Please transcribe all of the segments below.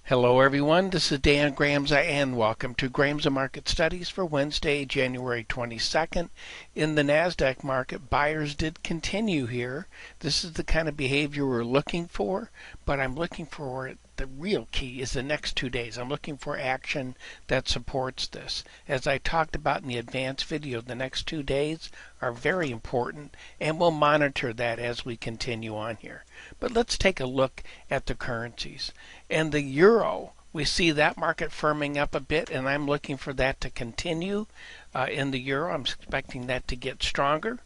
Hello everyone, this is Dan Gramza and welcome to Gramza Market Studies for Wednesday, January 22nd. In the NASDAQ market, buyers did continue here. This is the kind of behavior we're looking for, but I'm looking for the real key is the next 2 days. I'm looking for action that supports this. As I talked about in the advanced video, the next 2 days are very important and we'll monitor that as we continue on here. But let's take a look at the currencies. And the euro, we see that market firming up a bit, and I'm looking for that to continue in the euro. I'm expecting that to get stronger.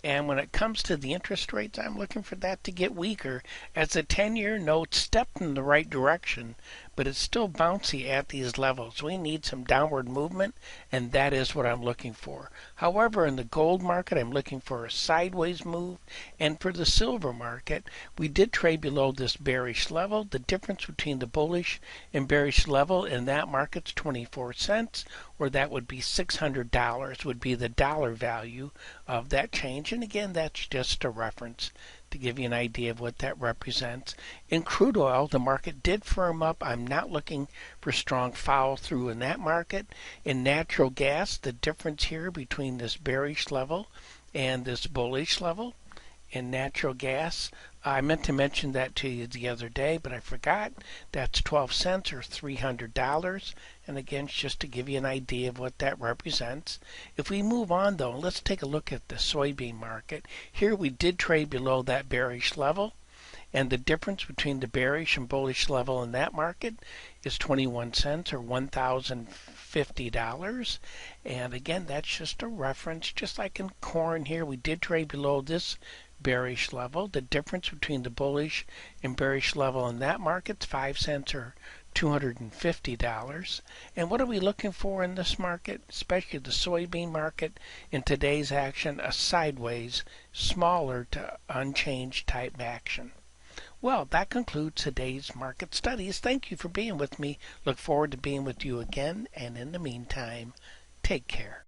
And when it comes to the interest rates, I'm looking for that to get weaker as the 10-year note stepped in the right direction, but it's still bouncy at these levels. We need some downward movement, and that is what I'm looking for. However, in the gold market, I'm looking for a sideways move, and for the silver market, we did trade below this bearish level. The difference between the bullish and bearish level in that market's 24 cents, or that would be $600 would be the dollar value of that change. And again, that's just a reference to give you an idea of what that represents. In crude oil, the market did firm up. I'm not looking for strong follow through in that market. In natural gas, the difference here between this bearish level and this bullish level in natural gas, I meant to mention that to you the other day, but I forgot. That's 12 cents or $300. And again, it's just to give you an idea of what that represents. If we move on, though, let's take a look at the soybean market. Here we did trade below that bearish level. And the difference between the bearish and bullish level in that market is 21 cents or $1,050. And again, that's just a reference. Just like in corn here, we did trade below this bearish level. The difference between the bullish and bearish level in that market is 5 cents or $250. And what are we looking for in this market, especially the soybean market in today's action? A sideways, smaller to unchanged type action. Well, that concludes today's market studies. Thank you for being with me. Look forward to being with you again. And in the meantime, take care.